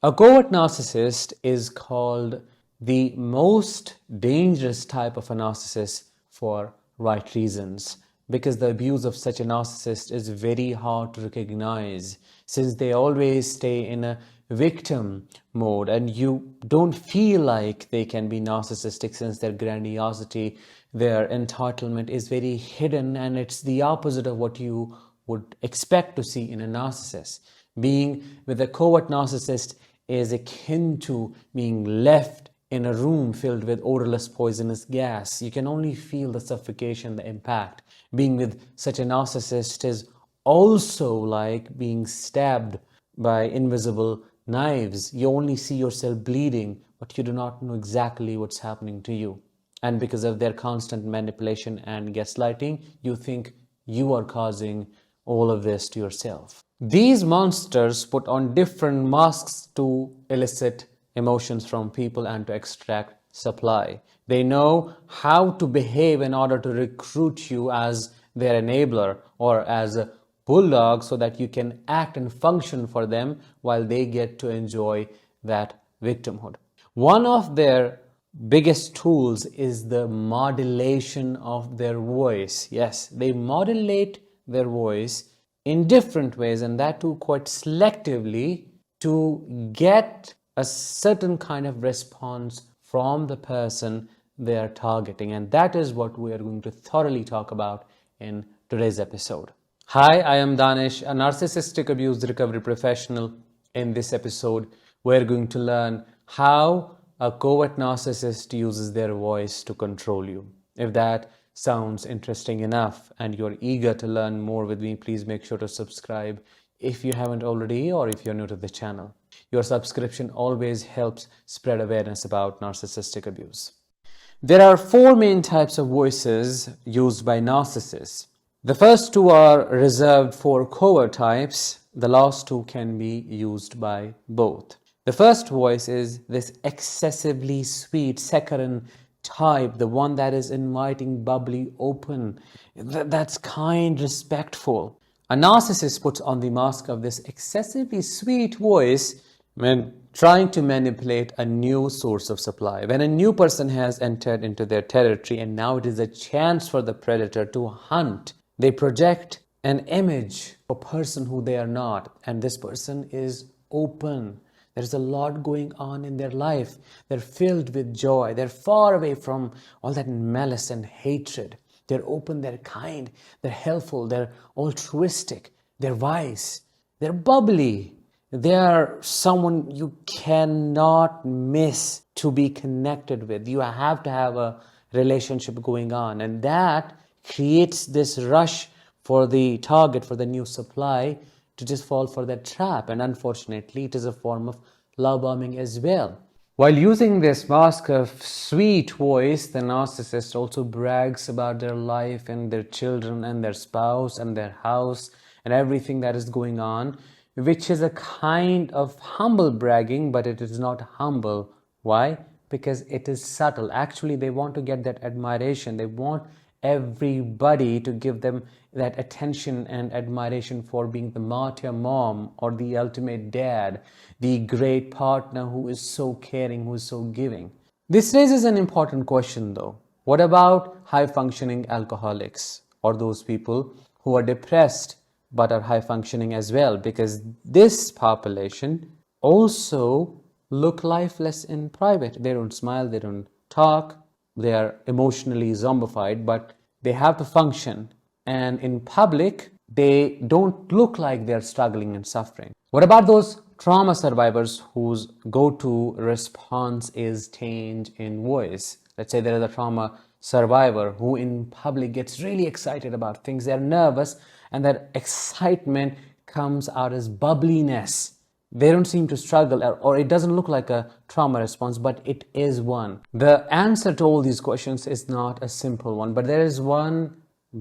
A covert narcissist is called the most dangerous type of a narcissist for right reasons, because the abuse of such a narcissist is very hard to recognize, since they always stay in a victim mode and you don't feel like they can be narcissistic, since their grandiosity, their entitlement is very hidden, and it's the opposite of what you would expect to see in a narcissist. Being with a covert narcissist is akin to being left in a room filled with odorless poisonous gas. You can only feel the suffocation, the impact. Being with such a narcissist is also like being stabbed by invisible knives. You only see yourself bleeding, but you do not know exactly what's happening to you. And because of their constant manipulation and gaslighting, you think you are causing all of this to yourself. These monsters put on different masks to elicit emotions from people and to extract supply. They know how to behave in order to recruit you as their enabler or as a bulldog, so that you can act and function for them while they get to enjoy that victimhood. One of their biggest tools is the modulation of their voice. Yes, they modulate their voice in different ways, and that too quite selectively, to get a certain kind of response from the person they are targeting. And that is what we are going to thoroughly talk about in today's episode. Hi, I am Danish, a narcissistic abuse recovery professional. In this episode, we're going to learn how a covert narcissist uses their voice to control you. If that sounds interesting enough and you're eager to learn more with me, please make sure to subscribe if you haven't already, or if you're new to the channel. Your subscription always helps spread awareness about narcissistic abuse. There are four main types of voices used by narcissists. The first two are reserved for covert types. The last two can be used by both. The first voice is this excessively sweet, saccharine type, the one that is inviting, bubbly, open, that's kind, respectful. A narcissist puts on the mask of this excessively sweet voice when trying to manipulate a new source of supply. When a new person has entered into their territory and now it is a chance for the predator to hunt, they project an image of a person who they are not, and this person is open. There's a lot going on in their life. They're filled with joy. They're far away from all that malice and hatred. They're open, they're kind, they're helpful, they're altruistic, they're wise, they're bubbly. They are someone you cannot miss to be connected with. You have to have a relationship going on, and that creates this rush for the target, for the new supply, to just fall for that trap. And unfortunately, it is a form of love bombing as well. While using this mask of sweet voice, the narcissist also brags about their life and their children and their spouse and their house and everything that is going on, which is a kind of humble bragging, but it is not humble. Why? Because it is subtle. Actually, they want to get that admiration. They want everybody to give them that attention and admiration for being the martyr mom or the ultimate dad, the great partner who is so caring, who is so giving. This raises an important question though. What about high-functioning alcoholics or those people who are depressed but are high-functioning as well? Because this population also look lifeless in private. They don't smile, they don't talk, they are emotionally zombified, but they have to function. And in public, they don't look like they're struggling and suffering. What about those trauma survivors whose go-to response is change in voice? Let's say there is a trauma survivor who in public gets really excited about things. They're nervous, and that excitement comes out as bubbliness. They don't seem to struggle, or it doesn't look like a trauma response, but it is one. The answer to all these questions is not a simple one, but there is one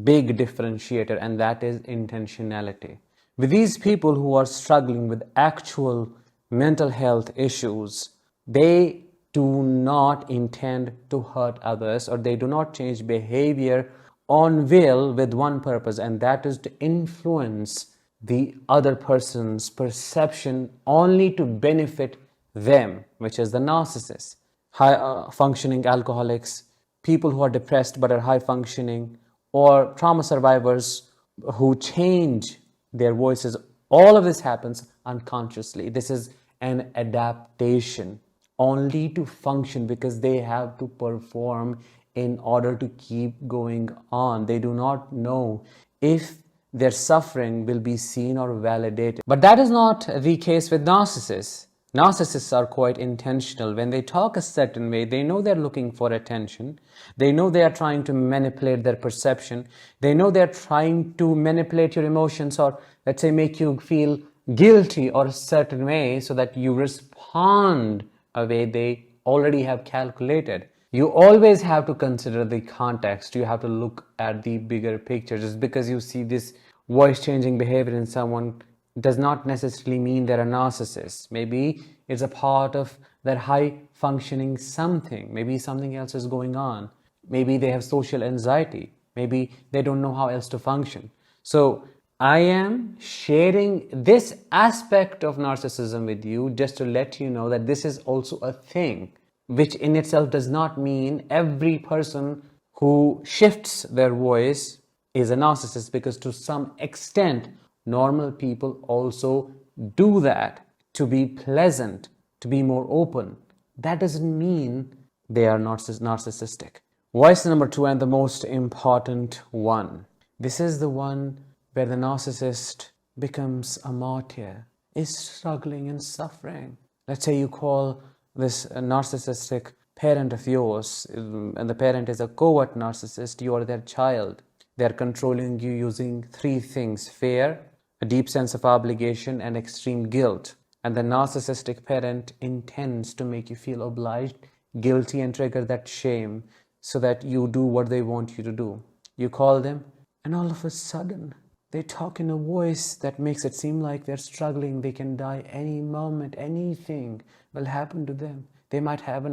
big differentiator, and that is intentionality. With these people who are struggling with actual mental health issues, they do not intend to hurt others, or they do not change behavior on will with one purpose, and that is to influence the other person's perception only to benefit them, which is the narcissist. High functioning alcoholics, people who are depressed but are high functioning, or trauma survivors who change their voices. All of this happens unconsciously. This is an adaptation only to function, because they have to perform in order to keep going on. They do not know if their suffering will be seen or validated. But that is not the case with narcissists. Narcissists are quite intentional. When they talk a certain way, they know they're looking for attention. They know they are trying to manipulate their perception. They know they're trying to manipulate your emotions, or let's say make you feel guilty or a certain way so that you respond a way they already have calculated. You always have to consider the context. You have to look at the bigger picture. Just because you see this voice changing behavior in someone does not necessarily mean they're a narcissist. Maybe it's a part of their high functioning something. Maybe something else is going on. Maybe they have social anxiety. Maybe they don't know how else to function. So I am sharing this aspect of narcissism with you just to let you know that this is also a thing, which in itself does not mean every person who shifts their voice is a narcissist, because to some extent, normal people also do that to be pleasant, to be more open. That doesn't mean they are narcissistic. Voice number 2, and the most important one. This is the one where the narcissist becomes a martyr, is struggling and suffering. Let's say you call this narcissistic parent of yours, and the parent is a covert narcissist. You are their child. They are controlling you using 3 things: fear, a deep sense of obligation, and extreme guilt. And the narcissistic parent intends to make you feel obliged, guilty, and trigger that shame so that you do what they want you to do. You call them, and all of a sudden, they talk in a voice that makes it seem like they're struggling. They can die any moment. Anything will happen to them. They might have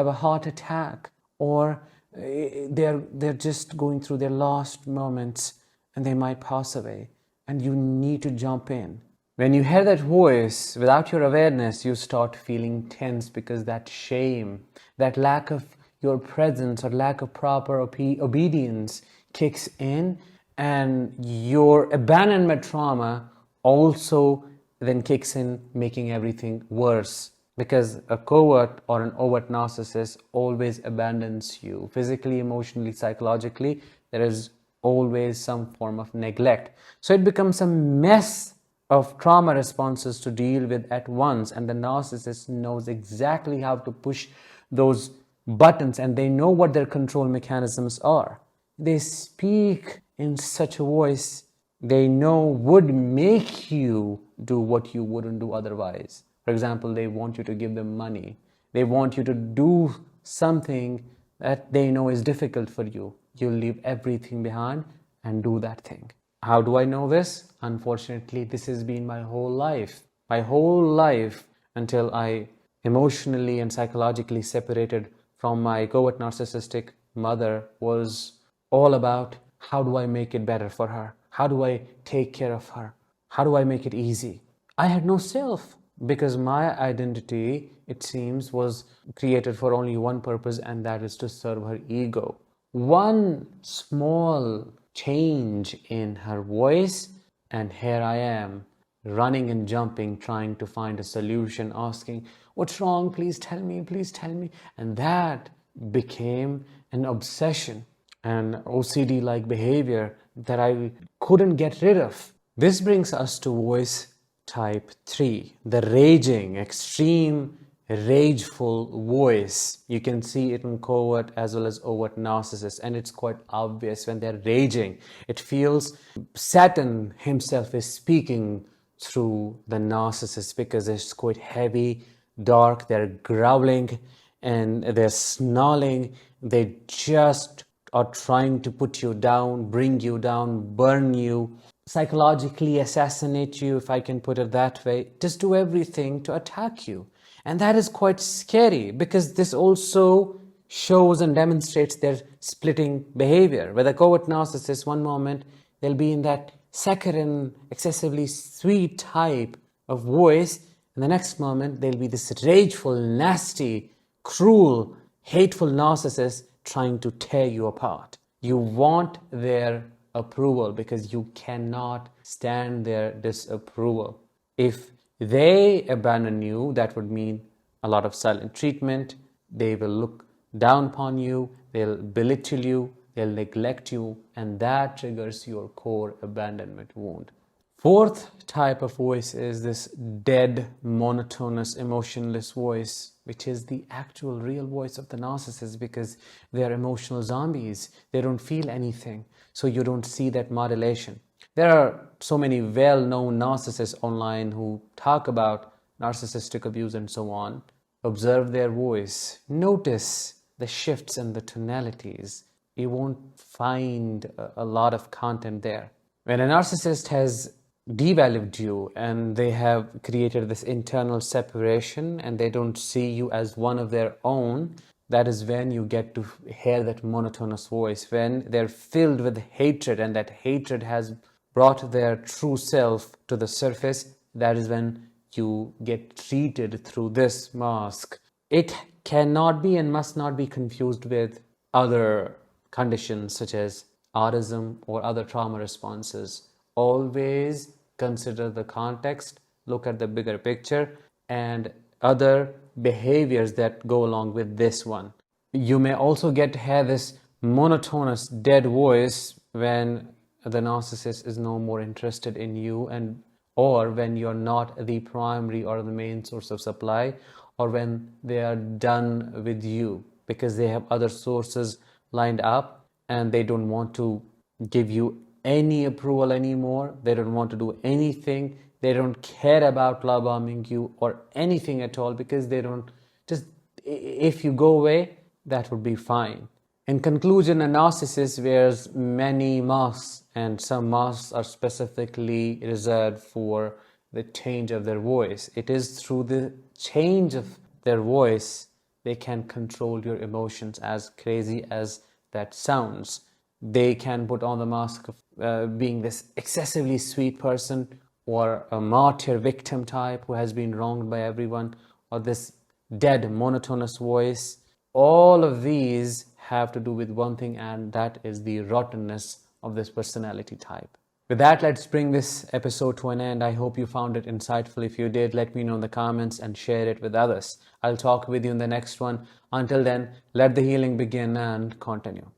a heart attack, or they're just going through their last moments and they might pass away. And you need to jump in. When you hear that voice, without your awareness, you start feeling tense, because that shame, that lack of your presence or lack of proper obedience kicks in, and your abandonment trauma also then kicks in, making everything worse. Because a covert or an overt narcissist always abandons you physically, emotionally, psychologically. There is always some form of neglect. So it becomes a mess of trauma responses to deal with at once, and the narcissist knows exactly how to push those buttons, and they know what their control mechanisms are. They speak in such a voice they know would make you do what you wouldn't do otherwise. For example, they want you to give them money. They want you to do something that they know is difficult for you. You'll leave everything behind and do that thing. How do I know this? Unfortunately, this has been my whole life. My whole life, until I emotionally and psychologically separated from my covert narcissistic mother, was all about how do I make it better for her? How do I take care of her? How do I make it easy? I had no self, because my identity, it seems, was created for only one purpose, and that is to serve her ego. One small change in her voice, and here I am, running and jumping, trying to find a solution, asking, what's wrong? Please tell me, please tell me. And that became an obsession, an OCD-like behavior that I couldn't get rid of. This brings us to voice type 3, the raging, extreme, rageful voice. You can see it in covert as well as overt narcissists, and it's quite obvious when they're raging. It feels Satan himself is speaking through the narcissist, because it's quite heavy, dark, they're growling and they're snarling. They just are trying to put you down, bring you down, burn you, psychologically assassinate you, if I can put it that way. Just do everything to attack you. And that is quite scary, because this also shows and demonstrates their splitting behavior. With a covert narcissist, one moment they'll be in that saccharine, excessively sweet type of voice, In the next moment, there'll be this rageful, nasty, cruel, hateful narcissist trying to tear you apart. You want their approval because you cannot stand their disapproval. If they abandon you, that would mean a lot of silent treatment. They will look down upon you, they'll belittle you, they'll neglect you, and that triggers your core abandonment wound. Fourth type of voice is this dead, monotonous, emotionless voice, which is the actual real voice of the narcissist because they are emotional zombies. They don't feel anything, so you don't see that modulation. There are so many well-known narcissists online who talk about narcissistic abuse and so on. Observe their voice. Notice the shifts in the tonalities. You won't find a lot of content there. When a narcissist has devalued you and they have created this internal separation and they don't see you as one of their own, that is when you get to hear that monotonous voice. When they're filled with hatred and that hatred has brought their true self to the surface, that is when you get treated through this mask. It cannot be and must not be confused with other conditions such as autism or other trauma responses. Always consider the context, look at the bigger picture and other behaviors that go along with this one. You may also get to hear this monotonous dead voice when the narcissist is no more interested in you, and or when you're not the primary or the main source of supply, or when they are done with you because they have other sources lined up and they don't want to give you any approval anymore. They don't want to do anything. They don't care about love bombing you or anything at all because they don't just, if you go away, that would be fine. In conclusion, a narcissist wears many masks, and some masks are specifically reserved for the change of their voice. It is through the change of their voice they can control your emotions, as crazy as that sounds. They can put on the mask of being this excessively sweet person, or a martyr victim type who has been wronged by everyone, or this dead monotonous voice. All of these have to do with one thing, and that is the rottenness of this personality type. With that, let's bring this episode to an end. I hope you found it insightful. If you did, let me know in the comments and share it with others. I'll talk with you in the next one. Until then, let the healing begin and continue.